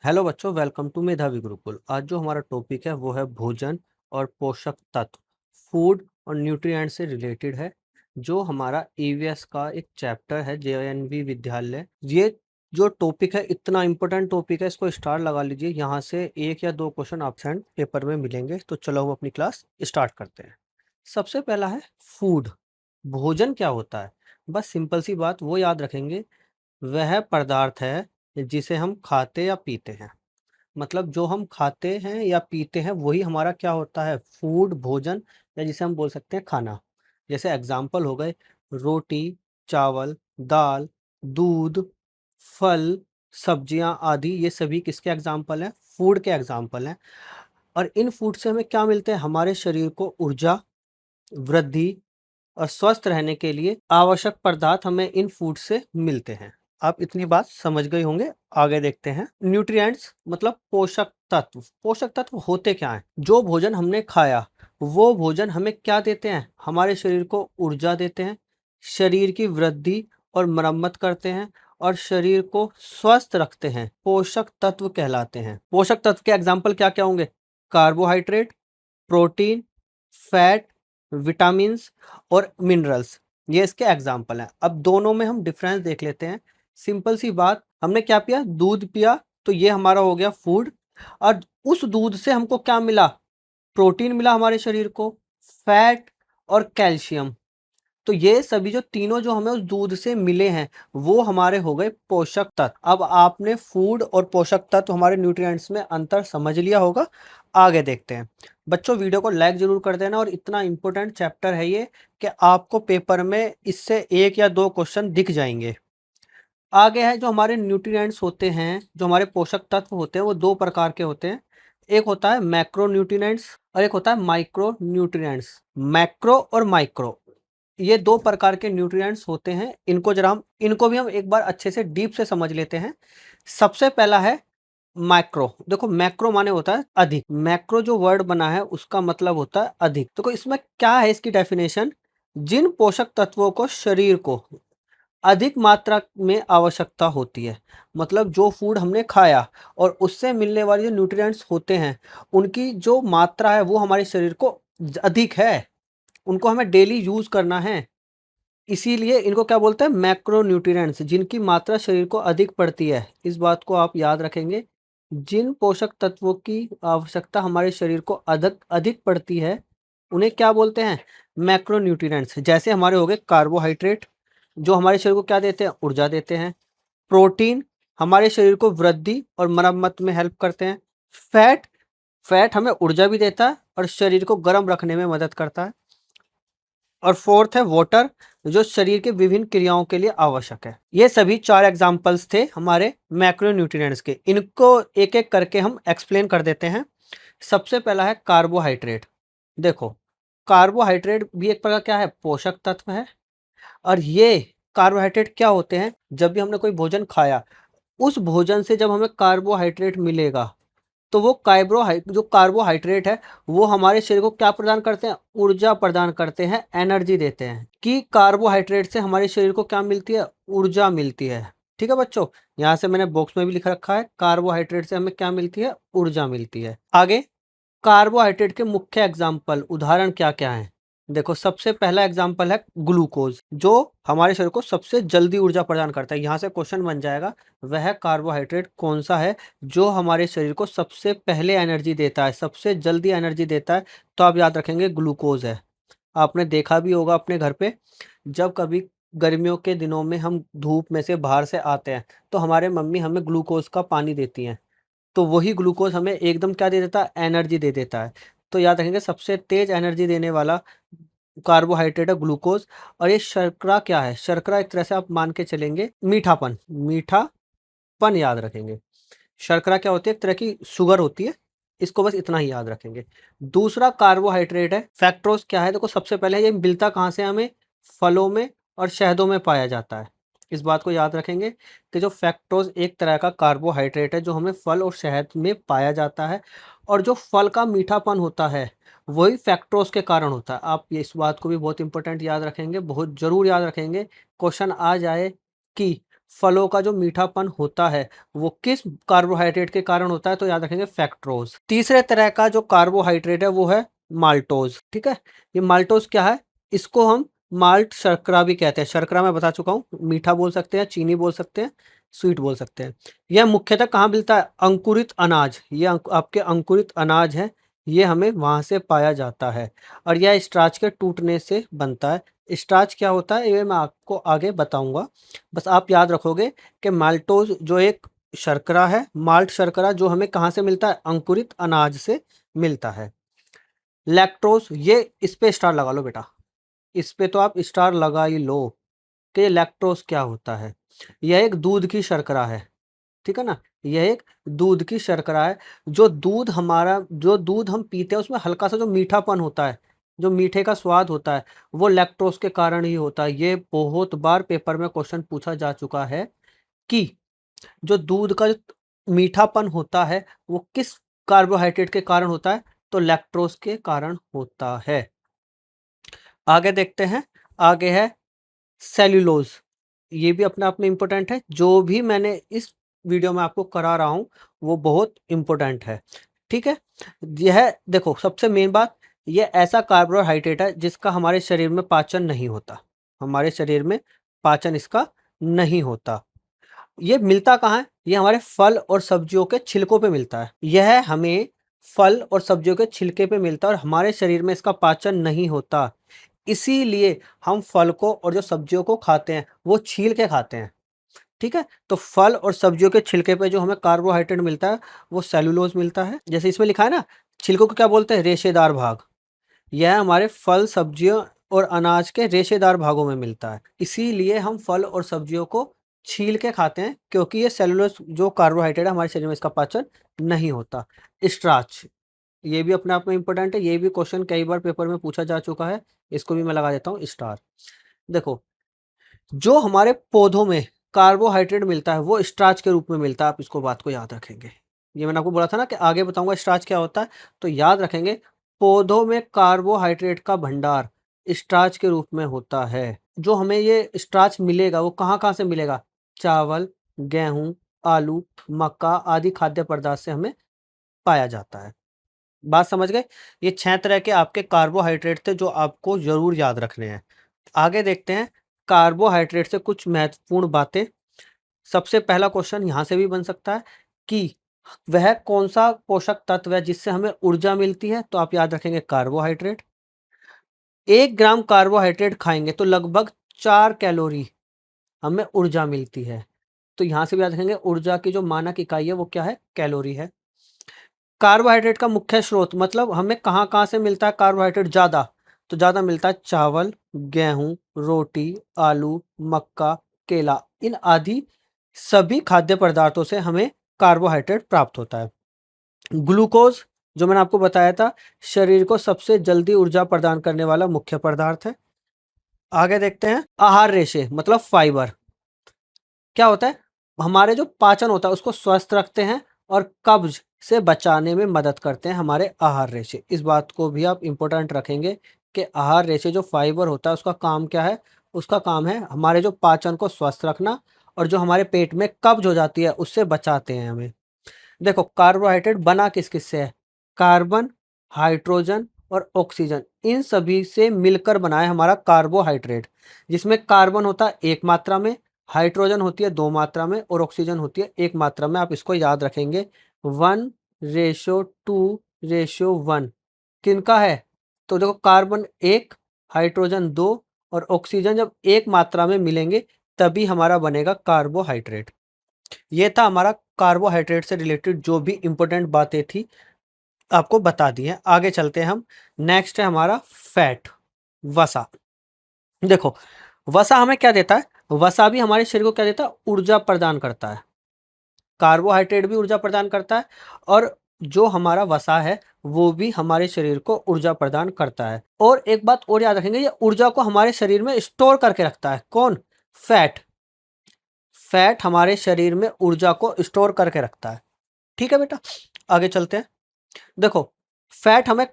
Hello बच्चों, welcome to मेधावी गुरुकुल। आज जो हमारा टॉपिक है वो है भोजन और पोषक तत्व, फूड और न्यूट्रिएंट से रिलेटेड है। जो हमारा ईवीएस का एक चैप्टर है, जेएनवी विद्यालय। ये जो टॉपिक है इतना इम्पोर्टेंट टॉपिक है, इसको स्टार लगा लीजिए। यहाँ से एक या दो क्वेश्चन एब्सेंट पेपर में मिलेंगे। तो चलो हम अपनी क्लास स्टार्ट करते हैं। सबसे पहला है फूड। भोजन क्या होता है? बस सिंपल सी बात वो याद रखेंगे, वह पदार्थ है जिसे हम खाते या पीते हैं। मतलब जो हम खाते हैं या पीते हैं वही हमारा क्या होता है, फूड, भोजन, या जिसे हम बोल सकते हैं खाना। जैसे एग्जाम्पल हो गए रोटी, चावल, दाल, दूध, फल, सब्जियां आदि। ये सभी किसके एग्जाम्पल हैं? फूड के एग्जाम्पल हैं। और इन फूड से हमें क्या मिलते हैं? हमारे शरीर को ऊर्जा, वृद्धि और स्वस्थ रहने के लिए आवश्यक पदार्थ हमें इन फूड से मिलते हैं। आप इतनी बात समझ गए होंगे। आगे देखते हैं। न्यूट्रिएंट्स मतलब पोषक तत्व। पोषक तत्व होते क्या हैं? जो भोजन हमने खाया वो भोजन हमें क्या देते हैं? हमारे शरीर को ऊर्जा देते हैं, शरीर की वृद्धि और मरम्मत करते हैं और शरीर को स्वस्थ रखते हैं। पोषक तत्व कहलाते हैं। पोषक तत्व के एग्जाम्पल क्या क्या होंगे? कार्बोहाइड्रेट, प्रोटीन, फैट, विटामिन्स और मिनरल्स। ये इसके एग्जाम्पल हैं। अब दोनों में हम डिफरेंस देख लेते हैं। सिंपल सी बात, हमने क्या पिया? दूध पिया, तो ये हमारा हो गया फूड। और उस दूध से हमको क्या मिला? प्रोटीन मिला हमारे शरीर को, फैट और कैल्शियम। तो ये सभी जो तीनों जो हमें उस दूध से मिले हैं वो हमारे हो गए पोषक तत्व। अब आपने फूड और पोषक तत्व, हमारे न्यूट्रिएंट्स में अंतर समझ लिया होगा। आगे देखते हैं। बच्चों, वीडियो को लाइक जरूर कर देना। और इतना इंपॉर्टेंट चैप्टर है ये कि आपको पेपर में इससे एक या दो क्वेश्चन दिख जाएंगे। आगे है, जो हमारे न्यूट्रिएंट्स होते हैं, जो हमारे पोषक तत्व होते हैं, वो दो प्रकार के होते हैं। एक होता है मैक्रो न्यूट्रिएंट्स और एक होता है माइक्रो न्यूट्रिएंट्स। मैक्रो और माइक्रो, ये दो प्रकार के न्यूट्रिएंट्स होते हैं। इनको भी हम एक बार अच्छे से डीप से समझ लेते हैं। सबसे पहला है मैक्रो। देखो, मैक्रो माने होता है अधिक। मैक्रो जो वर्ड बना है उसका मतलब होता है अधिक। तो इसमें क्या है इसकी डेफिनेशन? जिन पोषक तत्वों को शरीर को अधिक मात्रा में आवश्यकता होती है। मतलब जो फूड हमने खाया और उससे मिलने वाले जो न्यूट्रिएंट्स होते हैं उनकी जो मात्रा है वो हमारे शरीर को अधिक है, उनको हमें डेली यूज करना है। इसीलिए इनको क्या बोलते हैं? मैक्रो न्यूट्रिएंट्स, जिनकी मात्रा शरीर को अधिक पड़ती है। इस बात को आप याद रखेंगे। जिन पोषक तत्वों की आवश्यकता हमारे शरीर को अधिक अधिक पड़ती है उन्हें क्या बोलते हैं? Macro nutrients. जैसे हमारे हो गए कार्बोहाइड्रेट, जो हमारे शरीर को क्या देते हैं? ऊर्जा देते हैं। प्रोटीन हमारे शरीर को वृद्धि और मरम्मत में हेल्प करते हैं। फैट, फैट हमें ऊर्जा भी देता है और शरीर को गर्म रखने में मदद करता है। और फोर्थ है वाटर, जो शरीर के विभिन्न क्रियाओं के लिए आवश्यक है। ये सभी चार एग्जाम्पल्स थे हमारे मैक्रोन्यूट्रिएंट्स के। इनको एक एक करके हम एक्सप्लेन कर देते हैं। सबसे पहला है कार्बोहाइड्रेट। देखो, कार्बोहाइड्रेट भी एक प्रकार क्या है? पोषक तत्व है। और ये कार्बोहाइड्रेट क्या होते हैं? जब भी हमने कोई भोजन खाया, उस भोजन से जब हमें कार्बोहाइड्रेट मिलेगा तो वो जो कार्बोहाइड्रेट है वो हमारे शरीर को क्या प्रदान करते हैं? ऊर्जा प्रदान करते हैं, एनर्जी देते हैं। कि कार्बोहाइड्रेट से हमारे शरीर को क्या मिलती है? ऊर्जा मिलती है। ठीक है बच्चों, यहाँ से मैंने बॉक्स में भी लिख रखा है, कार्बोहाइड्रेट से हमें क्या मिलती है? ऊर्जा मिलती है। आगे, कार्बोहाइड्रेट के मुख्य एग्जाम्पल, उदाहरण क्या क्या है? देखो, सबसे पहला एग्जाम्पल है ग्लूकोज, जो हमारे शरीर को सबसे जल्दी ऊर्जा प्रदान करता है। यहाँ से क्वेश्चन बन जाएगा, वह कार्बोहाइड्रेट कौन सा है जो हमारे शरीर को सबसे पहले एनर्जी देता है, सबसे जल्दी एनर्जी देता है? तो आप याद रखेंगे ग्लूकोज है। आपने देखा भी होगा अपने घर पे, जब कभी गर्मियों के दिनों में हम धूप में से बाहर से आते हैं तो हमारे मम्मी हमें ग्लूकोज का पानी देती हैं। तो वही ग्लूकोज हमें एकदम क्या दे देता है? एनर्जी दे देता है। तो याद रखेंगे, सबसे तेज एनर्जी देने वाला कार्बोहाइड्रेट है ग्लूकोज। और ये शर्करा क्या है? शर्करा एक तरह से आप मान के चलेंगे मीठापन। मीठापन याद रखेंगे। शर्करा क्या होती है? एक तरह की शुगर होती है। इसको बस इतना ही याद रखेंगे। दूसरा कार्बोहाइड्रेट है फैक्ट्रोज। क्या है? देखो, सबसे पहले ये मिलता कहाँ से? हमें फलों में और शहदों में पाया जाता है। इस बात को याद रखेंगे कि जो फैक्टोज एक तरह का कार्बोहाइड्रेट है जो हमें फल और शहद में पाया जाता है। और जो फल का मीठापन होता है वही फैक्टोज के कारण होता है। आप ये इस बात को भी बहुत इंपॉर्टेंट याद रखेंगे, बहुत जरूर याद रखेंगे। क्वेश्चन आ जाए कि फलों का जो मीठापन होता है वो किस कार्बोहाइड्रेट के कारण होता है, तो याद रखेंगे फैक्ट्रोज। तीसरे तरह का जो कार्बोहाइड्रेट है वो है माल्टोज। ठीक है, ये माल्टोज क्या है, इसको हम माल्ट शर्करा भी कहते हैं। शर्करा मैं बता चुका हूँ, मीठा बोल सकते हैं, चीनी बोल सकते हैं, स्वीट बोल सकते हैं। यह मुख्यतः कहाँ मिलता है, अंकुरित अनाज, ये आपके अंकुरित अनाज है, ये हमें वहां से पाया जाता है और यह स्टार्च के टूटने से बनता है। स्टार्च क्या होता है ये मैं आपको आगे बताऊंगा, बस आप याद रखोगे कि माल्टोज जो एक शर्करा है, माल्ट शर्करा, जो हमें कहाँ से मिलता है, अंकुरित अनाज से मिलता है। लैक्टोज, ये इस पे स्टार लगा लो बेटा, इस पे तो आप स्टार लगा ही लो कि लैक्टोज क्या होता है। यह एक दूध की शर्करा है, ठीक है ना, यह एक दूध की शर्करा है। जो दूध हमारा, जो दूध हम पीते हैं उसमें हल्का सा जो मीठापन होता है, जो मीठे का स्वाद होता है, वो लैक्टोज के कारण ही होता है। ये बहुत बार पेपर में क्वेश्चन पूछा जा चुका है कि जो दूध का जो मीठापन होता है वो किस कार्बोहाइड्रेट के कारण होता है, तो लैक्टोज के कारण होता है। आगे देखते हैं, आगे है सेल्यूलोज। ये भी अपने आप में इंपॉर्टेंट है, जो भी मैंने इस वीडियो में आपको करा रहा हूं वो बहुत इंपॉर्टेंट है। ठीक है, यह देखो सबसे मेन बात, यह ऐसा कार्बोहाइड्रेट है जिसका हमारे शरीर में पाचन नहीं होता, हमारे शरीर में पाचन इसका नहीं होता। ये मिलता कहाँ है, ये हमारे फल और सब्जियों के छिलकों पे मिलता है। यह हमें फल और सब्जियों के छिलके पे मिलता है और हमारे शरीर में इसका पाचन नहीं होता, इसीलिए हम फल को और जो सब्जियों को खाते हैं वो छील के खाते हैं। ठीक है, तो फल और सब्जियों के छिलके पे जो हमें कार्बोहाइड्रेट मिलता है वो सेलुलोज मिलता है। जैसे इसमें लिखा है ना, छिलकों को क्या बोलते हैं, रेशेदार भाग। यह हमारे फल, सब्जियों और अनाज के रेशेदार भागों में मिलता है, इसीलिए हम फल और सब्जियों को छील के खाते हैं, क्योंकि ये सेलुलोज जो कार्बोहाइड्रेट है हमारे शरीर में इसका पाचन नहीं होता। स्टार्च, ये भी अपने आप में इंपॉर्टेंट है, ये भी क्वेश्चन कई बार पेपर में पूछा जा चुका है, इसको भी मैं लगा देता हूँ स्टार। देखो, जो हमारे पौधों में कार्बोहाइड्रेट मिलता है वो स्टार्च के रूप में मिलता है, आप इसको बात को याद रखेंगे। ये मैंने आपको बोला था ना कि आगे बताऊंगा स्टार्च क्या होता है, तो याद रखेंगे पौधों में कार्बोहाइड्रेट का भंडार स्टार्च के रूप में होता है। जो हमें ये स्टार्च मिलेगा वो कहाँ कहाँ से मिलेगा, चावल, गेहूं, आलू, मक्का आदि खाद्य पदार्थ से हमें पाया जाता है। बात समझ गए, ये 6 तरह के आपके कार्बोहाइड्रेट थे जो आपको जरूर याद रखने हैं। आगे देखते हैं कार्बोहाइड्रेट से कुछ महत्वपूर्ण बातें। सबसे पहला क्वेश्चन यहां से भी बन सकता है कि वह कौन सा पोषक तत्व है जिससे हमें ऊर्जा मिलती है, तो आप याद रखेंगे कार्बोहाइड्रेट। 1 ग्राम कार्बोहाइड्रेट खाएंगे तो लगभग 4 कैलोरी हमें ऊर्जा मिलती है, तो यहां से भी याद रखेंगे ऊर्जा की जो मानक इकाई है वो क्या है, कैलोरी है। कार्बोहाइड्रेट का मुख्य स्रोत, मतलब हमें कहाँ कहाँ से मिलता है कार्बोहाइड्रेट ज़्यादा, तो ज़्यादा मिलता है चावल, गेहूं, रोटी, आलू, मक्का, केला, इन आदि सभी खाद्य पदार्थों से हमें कार्बोहाइड्रेट प्राप्त होता है। ग्लूकोज, जो मैंने आपको बताया था, शरीर को सबसे जल्दी ऊर्जा प्रदान करने वाला मुख्य पदार्थ है। आगे देखते हैं आहार रेशे, मतलब फाइबर क्या होता है, हमारे जो पाचन होता है उसको स्वस्थ रखते हैं और कब्ज से बचाने में मदद करते हैं हमारे आहार रेशे। इस बात को भी आप इंपॉर्टेंट रखेंगे कि आहार रेशे जो फाइबर होता है उसका काम क्या है, उसका काम है हमारे जो पाचन को स्वस्थ रखना और जो हमारे पेट में कब्ज हो जाती है उससे बचाते हैं हमें। देखो कार्बोहाइड्रेट बना किस किस से है, कार्बन, हाइड्रोजन और ऑक्सीजन, इन सभी से मिलकर बना है हमारा कार्बोहाइड्रेट, जिसमें कार्बन होता है 1 मात्रा में, हाइड्रोजन होती है 2 मात्रा में और ऑक्सीजन होती है 1 मात्रा में। आप इसको याद रखेंगे 1:2:1 किनका है, तो देखो कार्बन 1, हाइड्रोजन 2 और ऑक्सीजन जब 1 मात्रा में मिलेंगे तभी हमारा बनेगा कार्बोहाइड्रेट। ये था हमारा कार्बोहाइड्रेट से रिलेटेड जो भी इंपॉर्टेंट बातें थी आपको बता दी हैं। आगे चलते हैं हम, नेक्स्ट है हमारा फैट, वसा। देखो वसा हमें क्या देता है, वसा भी हमारे शरीर को क्या देता है, ऊर्जा प्रदान करता है। कार्बोहाइड्रेट भी ऊर्जा प्रदान करता है और जो हमारा वसा है वो भी हमारे शरीर को ऊर्जा प्रदान करता है। और एक बात और याद रखेंगे, ये ऊर्जा को हमारे शरीर में स्टोर करके रखता है, कौन, फैट। फैट हमारे शरीर में ऊर्जा को स्टोर करके रखता है। ठीक है बेटा, आगे चलते हैं। देखो फैट हमें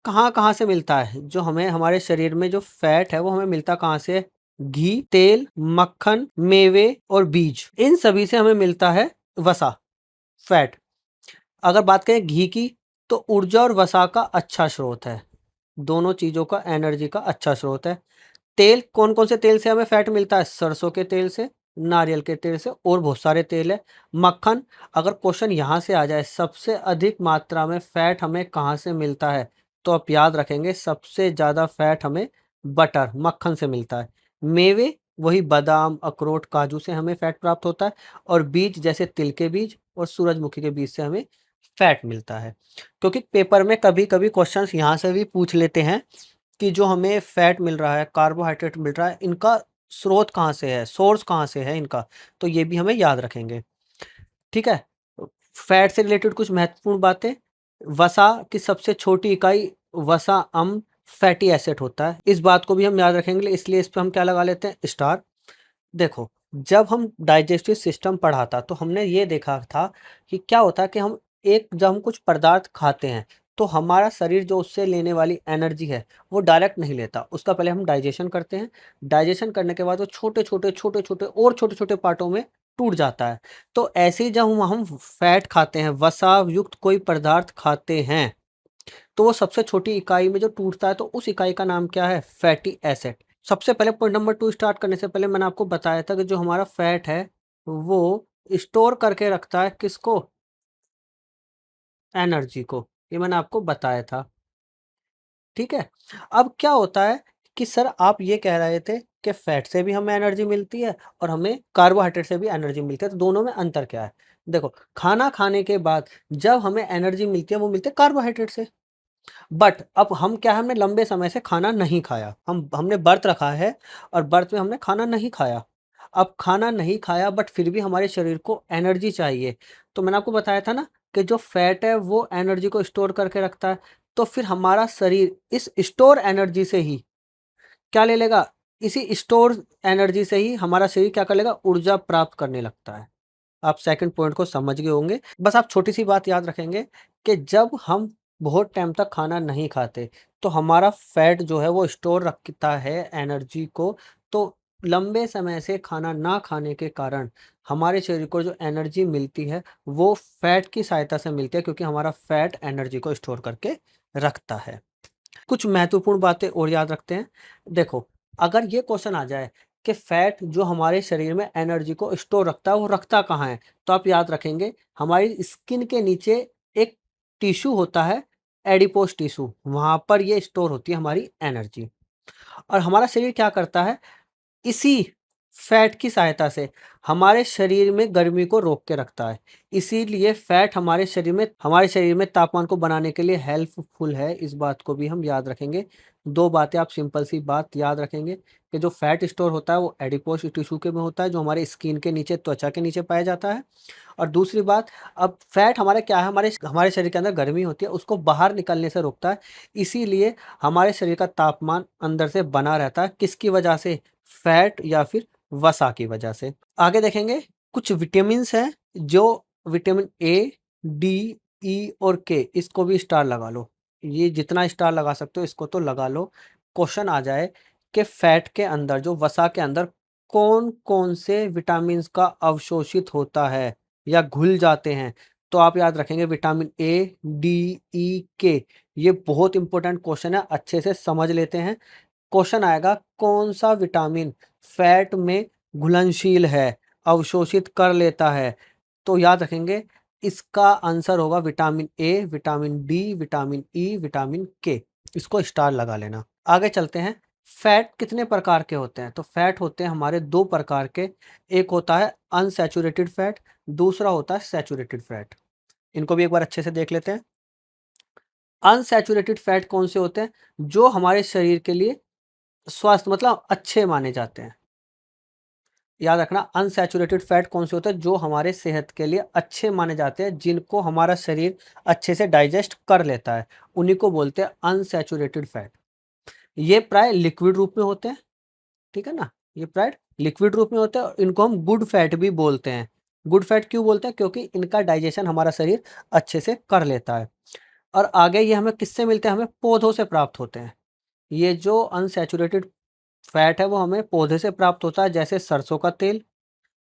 कहाँ कहाँ से मिलता है, जो हमें हमारे शरीर में जो फैट है वो हमें मिलता कहाँ से है, घी, तेल, मक्खन, मेवे और बीज, इन सभी से हमें मिलता है वसा, फैट। अगर बात करें घी की, तो ऊर्जा और वसा का अच्छा स्रोत है, दोनों चीज़ों का एनर्जी का अच्छा स्रोत है। तेल, कौन कौन से तेल से हमें फैट मिलता है? सरसों के तेल से, नारियल के तेल से और बहुत सारे तेल है। मक्खन, अगर क्वेश्चन यहाँ से आ जाए सबसे अधिक मात्रा में फैट हमें कहाँ से मिलता है, तो आप याद रखेंगे सबसे ज़्यादा फैट हमें बटर, मक्खन से मिलता है। मेवे, वही बादाम, अखरोट, काजू से हमें फैट प्राप्त होता है। और बीज, जैसे तिल के बीज और सूरजमुखी के बीज से हमें फैट मिलता है। क्योंकि पेपर में कभी कभी क्वेश्चंस यहाँ से भी पूछ लेते हैं कि जो हमें फैट मिल रहा है, कार्बोहाइड्रेट मिल रहा है, इनका स्रोत कहाँ से है, सोर्स कहाँ से है इनका, तो ये भी हमें याद रखेंगे। ठीक है, फैट से रिलेटेड कुछ महत्वपूर्ण बातें। वसा की सबसे छोटी इकाई वसा अम्ल फैटी एसिड होता है, इस बात को भी हम याद रखेंगे, इसलिए इस पे हम क्या लगा लेते हैं, स्टार। देखो, जब हम डाइजेस्टिव सिस्टम पढ़ा था तो हमने ये देखा था कि क्या होता है कि जब हम कुछ पदार्थ खाते हैं तो हमारा शरीर जो उससे लेने वाली एनर्जी है वो डायरेक्ट नहीं लेता, उसका पहले हम डाइजेशन करते हैं। डाइजेशन करने के बाद वो छोटे छोटे पार्टों में टूट जाता है। तो ऐसे ही जब हम फैट खाते हैं, वसा युक्त कोई पदार्थ खाते हैं, तो वो सबसे छोटी इकाई में जो टूटता है तो उस इकाई का नाम क्या है, फैटी एसिड। सबसे पहले पॉइंट नंबर 2 स्टार्ट करने से पहले मैंने आपको बताया था कि जो हमारा फैट है वो स्टोर करके रखता है किसको, एनर्जी को, ये मैंने आपको बताया था। ठीक है, अब क्या होता है कि सर आप ये कह रहे थे कि फैट से भी हमें एनर्जी मिलती है और हमें कार्बोहाइड्रेट से भी एनर्जी मिलती है, तो दोनों में अंतर क्या है? देखो, खाना खाने के बाद जब हमें एनर्जी मिलती है वो मिलती है कार्बोहाइड्रेट से। बट अब हम क्या है, हमने लंबे समय से खाना नहीं खाया, हमने व्रत रखा है और व्रत में हमने खाना नहीं खाया। अब खाना नहीं खाया बट फिर भी हमारे शरीर को एनर्जी चाहिए, तो मैंने आपको बताया था ना कि जो फैट है वो एनर्जी को स्टोर करके रखता है। तो फिर हमारा शरीर इस स्टोर एनर्जी से ही क्या ले लेगा, इसी स्टोर एनर्जी से ही हमारा शरीर क्या कर लेगा, ऊर्जा प्राप्त करने लगता है। आप सेकंड पॉइंट को समझ गए होंगे। बस आप छोटी-सी बात याद रखेंगे कि जब हम बहुत टाइम तक खाना नहीं खाते, तो हमारा फैट जो है वो स्टोर रखता है एनर्जी को। तो लंबे समय से खाना ना खाने के कारण हमारे शरीर को जो एनर्जी मिलती है, वो फैट की सहायता से मिलती है, क्योंकि हमारा फैट एनर्जी को स्टोर करके रखता है। कुछ महत्वपूर्ण बातें और याद रखते हैं। देखो, अगर ये क्वेश्चन आ जाए कि फैट जो हमारे शरीर में एनर्जी को स्टोर रखता है वो रखता कहाँ है, तो आप याद रखेंगे हमारी स्किन के नीचे एक टिश्यू होता है, एडिपोज टिश्यू, वहां पर ये स्टोर होती है हमारी एनर्जी। और हमारा शरीर क्या करता है, इसी फैट की सहायता से हमारे शरीर में गर्मी को रोक के रखता है। इसीलिए फैट हमारे शरीर में तापमान को बनाने के लिए हेल्पफुल है, इस बात को भी हम याद रखेंगे। दो बातें आप सिंपल सी बात याद रखेंगे कि जो फैट स्टोर होता है वो एडिपोज टिश्यू के में होता है, जो हमारे स्किन के नीचे, त्वचा के नीचे पाया जाता है। और दूसरी बात, अब फैट हमारे क्या है, हमारे हमारे शरीर के अंदर गर्मी होती है, उसको बाहर निकलने से रोकता है। इसीलिए हमारे शरीर का तापमान अंदर से बना रहता है, किसकी वजह से, फैट या फिर वसा की वजह से। आगे देखेंगे, कुछ विटामिन्स हैं जो विटामिन ए, डी, ई और के, इसको भी स्टार लगा लो, ये जितना स्टार लगा सकते हो इसको तो लगा लो। क्वेश्चन आ जाए कि फैट के अंदर, जो वसा के अंदर कौन कौन से विटामिन्स का अवशोषित होता है या घुल जाते हैं, तो आप याद रखेंगे विटामिन ए, डी, ई, के। ये बहुत इंपॉर्टेंट क्वेश्चन है, अच्छे से समझ लेते हैं। क्वेश्चन आएगा कौन सा विटामिन फैट में घुलनशील है, अवशोषित कर लेता है, तो याद रखेंगे इसका आंसर होगा vitamin A, vitamin D, vitamin E, vitamin के। इसको स्टार लगा लेना। आगे चलते हैं, फैट कितने प्रकार के होते हैं, तो फैट होते हैं हमारे दो प्रकार के। एक होता है अनसैचुरेटेड फैट, दूसरा होता है सैचुरेटेड फैट। इनको भी एक बार अच्छे से देख लेते हैं। अनसैचुरेटेड फैट कौन से होते हैं, जो हमारे शरीर के लिए स्वास्थ्य मतलब अच्छे माने जाते हैं। याद रखना, अनसैचुरेटेड फैट कौन से होते हैं, जो हमारे सेहत के लिए अच्छे माने जाते हैं, जिनको हमारा शरीर अच्छे से डाइजेस्ट कर लेता है, उन्हीं को बोलते हैं अनसैचुरेटेड फैट। ये प्राय लिक्विड रूप में होते हैं, ठीक है ना, ये प्राय लिक्विड रूप में होते हैं, और इनको हम गुड फैट भी बोलते हैं। गुड फैट क्यों बोलते हैं, क्योंकि इनका डाइजेशन हमारा शरीर अच्छे से कर लेता है। और आगे ये हमें किससे मिलते हैं, हमें पौधों से प्राप्त होते हैं। ये जो अनसैचुरेटेड फैट है वो हमें पौधे से प्राप्त होता है, जैसे सरसों का तेल,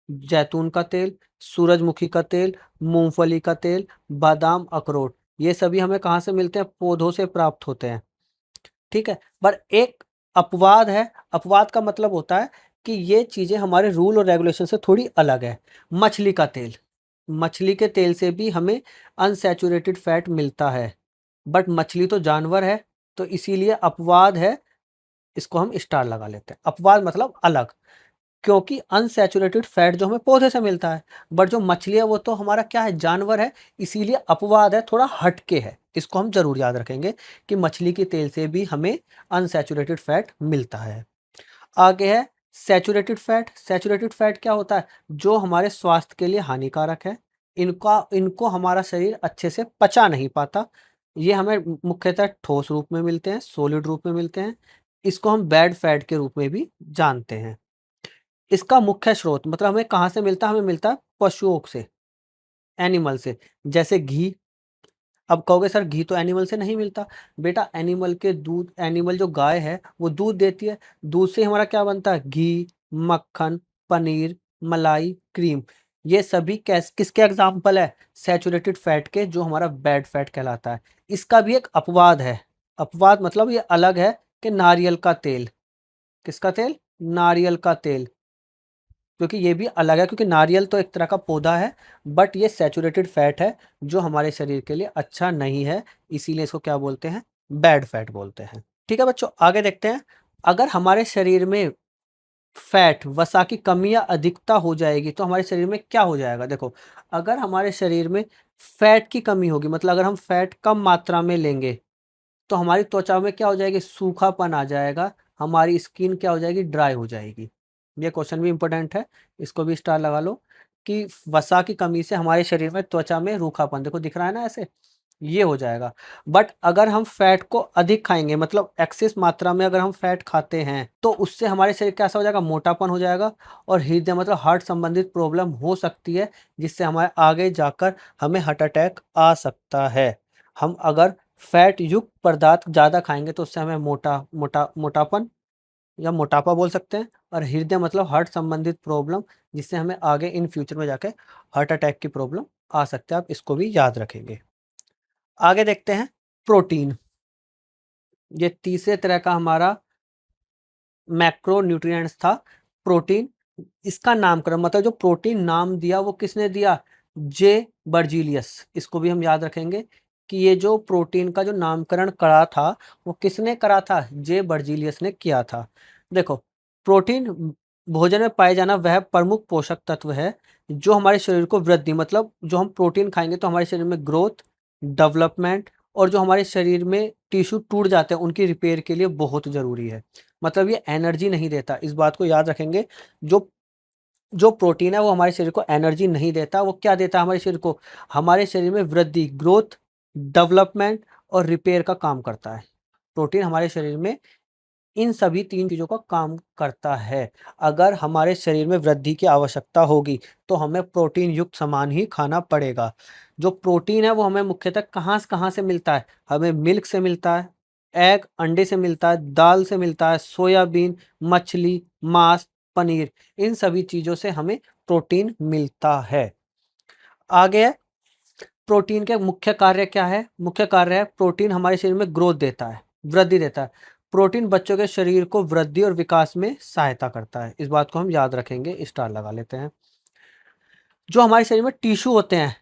जैतून का तेल, सूरजमुखी का तेल, मूंगफली का तेल, बादाम, अखरोट, ये सभी हमें कहाँ से मिलते हैं? पौधों से प्राप्त होते हैं। ठीक है, पर एक अपवाद है। अपवाद का मतलब होता है कि ये चीज़ें हमारे रूल और रेगुलेशन से थोड़ी अलग है। मछली का तेल, मछली के तेल से भी हमें अनसैचुरेटेड फैट मिलता है, बट मछली तो जानवर है, तो इसीलिए अपवाद है, इसको हम स्टार लगा लेते हैं। अपवाद मतलब अलग, क्योंकि अनसैचुरेटेड फैट जो हमें पौधे से मिलता है, बट जो मछली है वो तो हमारा क्या है? जानवर है, इसीलिए अपवाद है, थोड़ा हटके है। इसको हम जरूर याद रखेंगे कि मछली के तेल से भी हमें अनसैचुरेटेड फैट मिलता है। आगे है सैचुरेटेड फैट। सैचुरेटेड फैट क्या होता है? जो हमारे स्वास्थ्य के लिए हानिकारक है, इनको हमारा शरीर अच्छे से पचा नहीं पाता। ये हमें मुख्यतः ठोस रूप में मिलते हैं, सॉलिड रूप में मिलते हैं। इसको हम बैड फैट के रूप में भी जानते हैं। इसका मुख्य स्रोत मतलब हमें कहाँ से मिलता है? हमें मिलता है पशुओं से, एनिमल से, जैसे घी। अब कहोगे सर घी तो एनिमल से नहीं मिलता। बेटा एनिमल के दूध, एनिमल जो गाय है वो दूध देती है, दूध से हमारा क्या बनता है? घी, मक्खन, पनीर, मलाई, क्रीम। ये सभी किसके एग्जाम्पल है? सैचुरेटेड फैट के, जो हमारा बैड फैट कहलाता है। इसका भी एक अपवाद है। अपवाद मतलब ये अलग है कि नारियल का तेल। किसका तेल? नारियल का तेल, क्योंकि ये भी अलग है, क्योंकि नारियल तो एक तरह का पौधा है, बट ये सैचुरेटेड फैट है जो हमारे शरीर के लिए अच्छा नहीं है, इसीलिए इसको क्या बोलते हैं? बैड फैट बोलते हैं। ठीक है बच्चों, आगे देखते हैं। अगर हमारे शरीर में फैट, वसा की कमी या अधिकता हो जाएगी तो हमारे शरीर में क्या हो जाएगा? देखो, अगर हमारे शरीर में फैट की कमी होगी, मतलब अगर हम फैट कम मात्रा में लेंगे, तो हमारी त्वचा में क्या हो जाएगी? सूखापन आ जाएगा, हमारी स्किन क्या हो जाएगी? ड्राई हो जाएगी। ये क्वेश्चन भी इंपॉर्टेंट है, इसको भी स्टार लगा लो कि वसा की कमी से हमारे शरीर में त्वचा में रूखापन, देखो दिख रहा है ना ऐसे, ये हो जाएगा। बट अगर हम फैट को अधिक खाएंगे, मतलब एक्सेस मात्रा में अगर हम फैट खाते हैं, तो उससे हमारे शरीर कैसा हो जाएगा? मोटापन हो जाएगा, और हृदय मतलब हार्ट संबंधित प्रॉब्लम हो सकती है, जिससे हमारे आगे जाकर हमें हार्ट अटैक आ सकता है। हम अगर फैट युक्त पदार्थ ज़्यादा खाएंगे तो उससे हमें मोटापन या मोटापा बोल सकते हैं, और हृदय मतलब हार्ट संबंधित प्रॉब्लम, जिससे हमें आगे इन फ्यूचर में जाके हार्ट अटैक की प्रॉब्लम आ सकते हैं। आप इसको भी याद रखेंगे। आगे देखते हैं प्रोटीन। ये तीसरे तरह का हमारा मैक्रो न्यूट्रिएंट्स था, प्रोटीन। इसका नामकरण मतलब जो प्रोटीन नाम दिया वो किसने दिया? जे बर्जीलियस। इसको भी हम याद रखेंगे कि ये जो प्रोटीन का जो नामकरण करा था वो किसने करा था? जे बर्जीलियस ने किया था। देखो, प्रोटीन भोजन में पाए जाना वह प्रमुख पोषक तत्व है जो हमारे शरीर को वृद्धि, मतलब जो हम प्रोटीन खाएंगे तो हमारे शरीर में ग्रोथ, डेवलपमेंट, और जो हमारे शरीर में टिश्यू टूट जाते हैं उनकी रिपेयर के लिए बहुत जरूरी है। मतलब ये एनर्जी नहीं देता, इस बात को याद रखेंगे। जो जो प्रोटीन है वो हमारे शरीर को एनर्जी नहीं देता, वो क्या देता है हमारे शरीर को? हमारे शरीर में वृद्धि, ग्रोथ, डेवलपमेंट और रिपेयर का काम करता है। प्रोटीन हमारे शरीर में इन सभी तीन चीज़ों का काम करता है। अगर हमारे शरीर में वृद्धि की आवश्यकता होगी तो हमें प्रोटीन युक्त सामान ही खाना पड़ेगा। जो प्रोटीन है वो हमें मुख्यतः कहाँ से मिलता है? हमें मिल्क से मिलता है, एग अंडे से मिलता है, दाल से मिलता है, सोयाबीन, मछली, मांस, पनीर, इन सभी चीज़ों से हमें प्रोटीन मिलता है। आगे है प्रोटीन के मुख्य कार्य क्या है? मुख्य कार्य है प्रोटीन हमारे शरीर में ग्रोथ देता है, वृद्धि देता है। प्रोटीन बच्चों के शरीर को वृद्धि और विकास में सहायता करता है, इस बात को हम याद रखेंगे, स्टार लगा लेते हैं। जो हमारे शरीर में टिश्यू होते हैं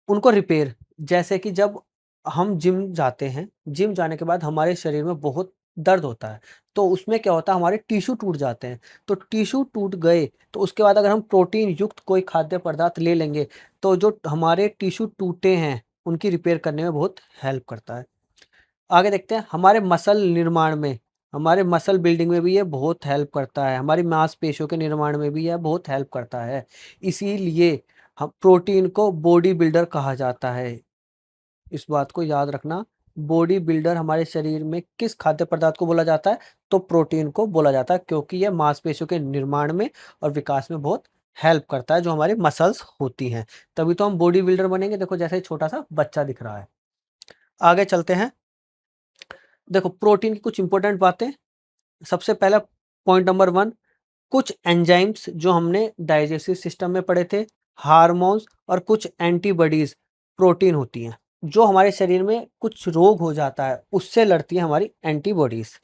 उनको रिपेयर, जैसे कि जब हम जिम जाते हैं, जिम जाने के बाद हमारे शरीर में बहुत दर्द होता है, तो उसमें क्या होता है? हमारे टिश्यू टूट जाते हैं। तो टिश्यू टूट गए तो उसके बाद अगर हम प्रोटीन युक्त कोई खाद्य पदार्थ ले लेंगे तो जो हमारे टिश्यू टूटे हैं उनकी रिपेयर करने में बहुत हेल्प करता है। आगे देखते हैं हमारे मसल निर्माण में, हमारे मसल बिल्डिंग में भी ये बहुत हेल्प करता है, हमारी मांसपेशियों के निर्माण में भी यह बहुत हेल्प करता है। इसीलिए हम प्रोटीन को बॉडी बिल्डर कहा जाता है, इस बात को याद रखना। बॉडी बिल्डर हमारे शरीर में किस खाद्य पदार्थ को बोला जाता है? तो प्रोटीन को बोला जाता है, क्योंकि यह मांसपेशियों के निर्माण में और विकास में बहुत हेल्प करता है, जो हमारी मसल्स होती हैं। तभी तो हम बॉडी बिल्डर बनेंगे। देखो जैसे छोटा सा बच्चा दिख रहा है। आगे चलते हैं। देखो प्रोटीन की कुछ इंपॉर्टेंट बातें। सबसे पहला, पॉइंट नंबर 1, कुछ एंजाइम्स जो हमने डाइजेस्टिव सिस्टम में पढ़े थे, हार्मोन्स और कुछ एंटीबॉडीज प्रोटीन होती हैं, जो हमारे शरीर में कुछ रोग हो जाता है उससे लड़ती है हमारी एंटीबॉडीज।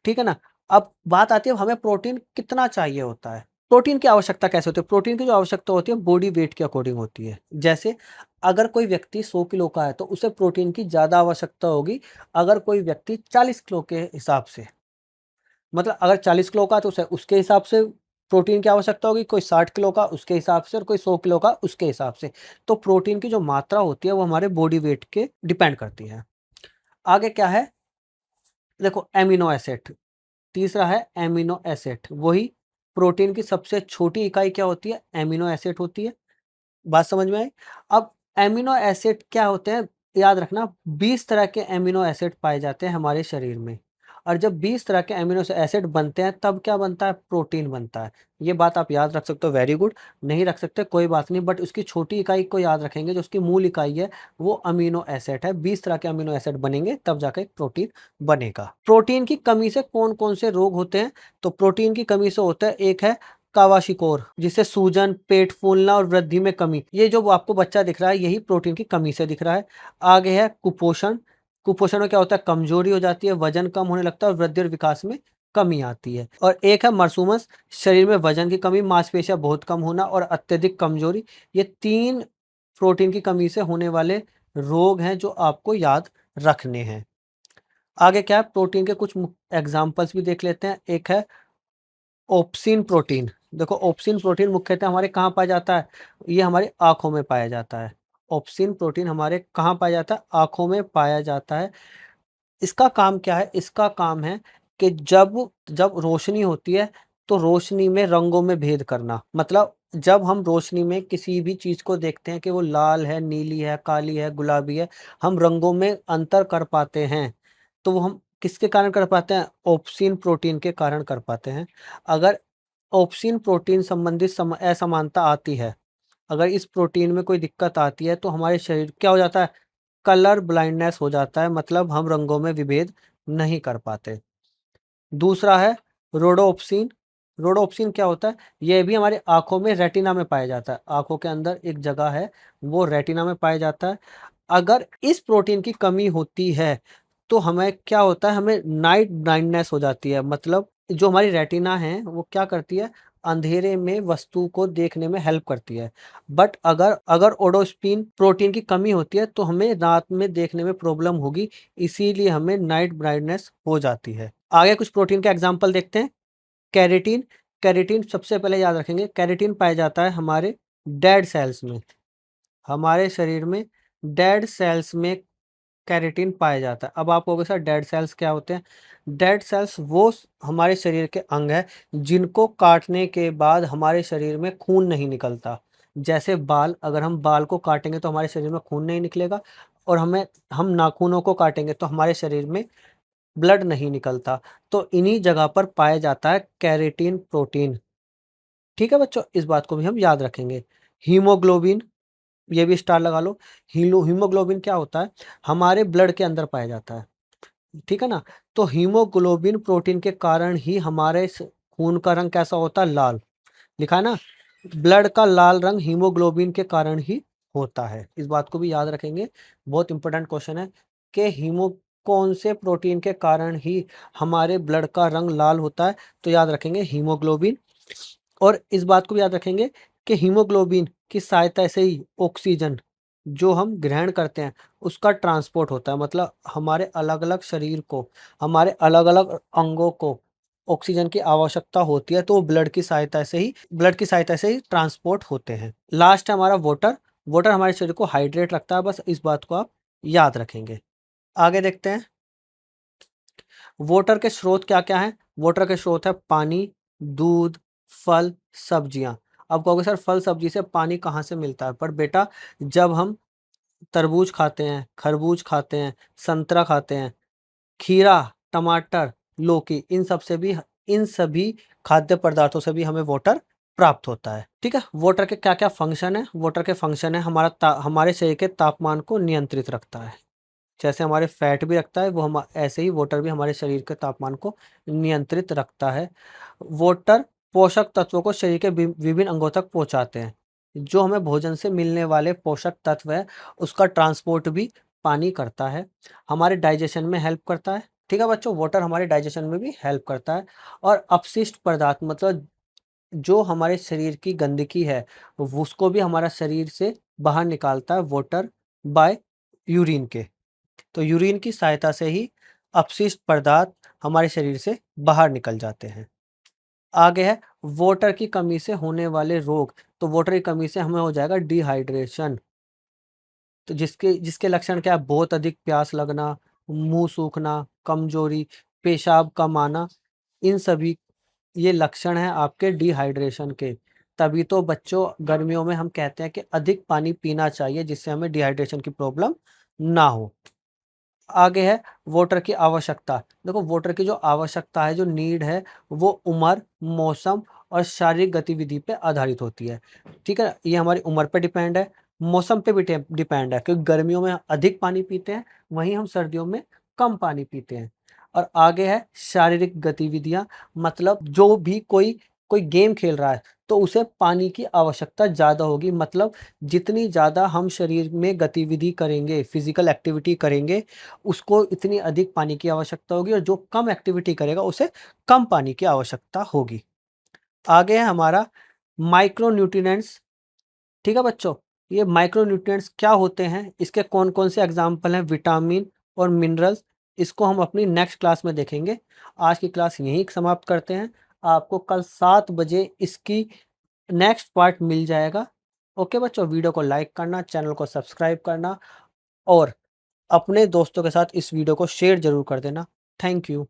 ठीक है ना। अब बात आती है हमें प्रोटीन कितना चाहिए होता है। प्रोटीन की आवश्यकता कैसे होती है? प्रोटीन की जो आवश्यकता होती है बॉडी वेट के अकॉर्डिंग होती है। जैसे अगर कोई व्यक्ति 100 किलो का है तो उसे प्रोटीन की ज़्यादा आवश्यकता होगी, अगर कोई व्यक्ति 40 किलो के हिसाब से, मतलब अगर 40 किलो का तो उसे उसके हिसाब से प्रोटीन की आवश्यकता होगी, कोई 60 किलो का उसके हिसाब से और कोई 100 किलो का उसके हिसाब से। तो प्रोटीन की जो मात्रा होती है वो हमारे बॉडी वेट के डिपेंड करती है। आगे क्या है? देखो एमिनो एसिड, तीसरा है एमिनो एसिड। वही प्रोटीन की सबसे छोटी इकाई क्या होती है? एमिनो एसिड होती है। बात समझ में आई? अब एमिनो एसिड क्या होते हैं? याद रखना 20 तरह के एमिनो एसिड पाए जाते हैं हमारे शरीर में, और जब 20 तरह के एमिनो एसिड बनते हैं तब क्या बनता है? प्रोटीन बनता है। ये बात आप याद रख सकते हो, वेरी गुड। नहीं रख सकते कोई बात नहीं, बट उसकी छोटी इकाई को याद रखेंगे, जो उसकी मूल इकाई है वो अमीनो एसिड है। 20 तरह के अमीनो एसिड बनेंगे तब जाकर एक प्रोटीन बनेगा। प्रोटीन की कमी से कौन कौन से रोग होते हैं? तो प्रोटीन की कमी से होता है, एक है कावाशिकोर, जिससे सूजन, पेट फूलना और वृद्धि में कमी। ये जो आपको बच्चा दिख रहा है यही प्रोटीन की कमी से दिख रहा है। आगे है कुपोषण। कुपोषण में क्या होता है? कमजोरी हो जाती है, वजन कम होने लगता है और वृद्धि और विकास में कमी आती है। और एक है मरसूमस, शरीर में वजन की कमी, मांसपेशियां बहुत कम होना और अत्यधिक कमजोरी। ये 3 प्रोटीन की कमी से होने वाले रोग हैं जो आपको याद रखने हैं। आगे क्या है? प्रोटीन के कुछ एग्जाम्पल्स भी देख लेते हैं। एक है ओप्सिन प्रोटीन। देखो ओप्सिन प्रोटीन मुख्यतः हमारे कहाँ पाया जाता है? ये हमारी आंखों में पाया जाता है। ओप्सिन प्रोटीन हमारे कहाँ पाया जाता है? आंखों में पाया जाता है। इसका काम क्या है? इसका काम है कि जब जब रोशनी होती है तो रोशनी में रंगों में भेद करना। मतलब जब हम रोशनी में किसी भी चीज को देखते हैं कि वो लाल है, नीली है, काली है, गुलाबी है, हम रंगों में अंतर कर पाते हैं, तो वो हम किसके कारण कर पाते हैं? ओप्सिन प्रोटीन के कारण कर पाते हैं। अगर ओप्सिन प्रोटीन संबंधित असमानता आती है, अगर इस प्रोटीन में कोई दिक्कत आती है तो हमारे शरीर क्या हो जाता है? कलर ब्लाइंडनेस हो जाता है, मतलब हम रंगों में विभेद नहीं कर पाते। दूसरा है रोडोप्सिन। रोडोप्सिन क्या होता है? यह भी हमारी आंखों में रेटिना में पाया जाता है। आंखों के अंदर एक जगह है, वो रेटिना में पाया जाता है। अगर इस प्रोटीन की कमी होती है तो हमें क्या होता है? हमें नाइट ब्लाइंडनेस हो जाती है। मतलब जो हमारी रेटिना है वो क्या करती है? अंधेरे में वस्तु को देखने में हेल्प करती है। बट अगर अगर ओडोस्पिन प्रोटीन की कमी होती है तो हमें रात में देखने में प्रॉब्लम होगी, इसीलिए हमें नाइट ब्लाइंडनेस हो जाती है। आगे कुछ प्रोटीन के एग्जाम्पल देखते हैं। कैरेटीन। कैरेटीन सबसे पहले याद रखेंगे, कैरेटीन पाया जाता है हमारे डेड सेल्स में। हमारे शरीर में डेड सेल्स में कैरेटीन पाया जाता है। अब आप कहोगे सर डेड सेल्स क्या होते हैं? डेड सेल्स वो हमारे शरीर के अंग है जिनको काटने के बाद हमारे शरीर में खून नहीं निकलता। जैसे बाल, अगर हम बाल को काटेंगे तो हमारे शरीर में खून नहीं निकलेगा, और हम नाखूनों को काटेंगे तो हमारे शरीर में ब्लड नहीं निकलता। तो इन्हीं जगह पर पाया जाता है कैरेटीन प्रोटीन। ठीक है बच्चों, इस बात को भी हम याद रखेंगे। हीमोग्लोबिन, ये भी स्टार लगा लो। हीमोग्लोबिन क्या होता है? हमारे ब्लड के अंदर पाया जाता है। ठीक है ना। तो हीमोग्लोबिन प्रोटीन के कारण ही हमारे खून का रंग कैसा होता है? लाल। लिखा है ना, ब्लड का लाल रंग हीमोग्लोबिन के कारण ही होता है। इस बात को भी याद रखेंगे, बहुत इंपॉर्टेंट क्वेश्चन है कि कौन से प्रोटीन के कारण ही हमारे ब्लड का रंग लाल होता है? तो याद रखेंगे हीमोग्लोबिन। और इस बात को भी याद रखेंगे कि हीमोग्लोबिन की सहायता से ही ऑक्सीजन जो हम ग्रहण करते हैं उसका ट्रांसपोर्ट होता है। मतलब हमारे अलग अलग शरीर को, हमारे अलग अलग अंगों को ऑक्सीजन की आवश्यकता होती है, तो वो ब्लड की सहायता से ही ट्रांसपोर्ट होते हैं। लास्ट है हमारा वाटर। वाटर हमारे शरीर को हाइड्रेट रखता है, बस इस बात को आप याद रखेंगे। आगे देखते हैं वाटर के स्रोत क्या क्या हैं। वाटर के स्रोत है पानी, दूध, फल, सब्जियां। अब कहोगे सर फल सब्जी से पानी कहाँ से मिलता है? पर बेटा जब हम तरबूज खाते हैं, खरबूज खाते हैं, संतरा खाते हैं, खीरा, टमाटर, लौकी, इन सभी खाद्य पदार्थों से भी हमें वाटर प्राप्त होता है। ठीक है। वाटर के क्या क्या फंक्शन है? वाटर के फंक्शन है हमारे शरीर के तापमान को नियंत्रित रखता है। जैसे हमारे फैट भी रखता है, वो हम ऐसे ही वाटर भी हमारे शरीर के तापमान को नियंत्रित रखता है। वाटर पोषक तत्वों को शरीर के विभिन्न अंगों तक पहुँचाते हैं। जो हमें भोजन से मिलने वाले पोषक तत्व है, उसका ट्रांसपोर्ट भी पानी करता है। हमारे डाइजेशन में हेल्प करता है। ठीक है बच्चों, वाटर हमारे डाइजेशन में भी हेल्प करता है। और अपशिष्ट पदार्थ मतलब जो हमारे शरीर की गंदगी है, वो उसको भी हमारा शरीर से बाहर निकालता है वाटर बाय यूरिन के। तो यूरिन की सहायता से ही अपशिष्ट पदार्थ हमारे शरीर से बाहर निकल जाते हैं। आगे है वाटर की कमी से होने वाले रोग। तो वाटर की कमी से हमें हो जाएगा डिहाइड्रेशन। तो जिसके जिसके लक्षण क्या है? बहुत अधिक प्यास लगना, मुंह सूखना, कमजोरी, पेशाब कम आना, इन सभी ये लक्षण हैं आपके डिहाइड्रेशन के। तभी तो बच्चों गर्मियों में हम कहते हैं कि अधिक पानी पीना चाहिए, जिससे हमें डिहाइड्रेशन की प्रॉब्लम ना हो। आगे है वाटर की आवश्यकता। देखो वाटर की जो आवश्यकता है, जो नीड है, वो उम्र, मौसम और शारीरिक गतिविधि पे आधारित होती है। ठीक है, ये हमारी उम्र पे डिपेंड है, मौसम पे भी डिपेंड है, क्योंकि गर्मियों में अधिक पानी पीते हैं, वहीं हम सर्दियों में कम पानी पीते हैं। और आगे है शारीरिक गतिविधियां, मतलब जो भी कोई कोई गेम खेल रहा है, तो उसे पानी की आवश्यकता ज़्यादा होगी। मतलब जितनी ज़्यादा हम शरीर में गतिविधि करेंगे, फिजिकल एक्टिविटी करेंगे, उसको इतनी अधिक पानी की आवश्यकता होगी, और जो कम एक्टिविटी करेगा उसे कम पानी की आवश्यकता होगी। आगे है हमारा माइक्रो न्यूट्रिएंट्स। ठीक है बच्चों, ये माइक्रो न्यूट्रिएंट्स क्या होते हैं, इसके कौन कौन से एग्जाम्पल हैं, विटामिन और मिनरल्स, इसको हम अपनी नेक्स्ट क्लास में देखेंगे। आज की क्लास यहीं समाप्त करते हैं। आपको कल 7 बजे इसकी नेक्स्ट पार्ट मिल जाएगा। ओके बच्चों, वीडियो को लाइक करना, चैनल को सब्सक्राइब करना, और अपने दोस्तों के साथ इस वीडियो को शेयर ज़रूर कर देना। Thank you.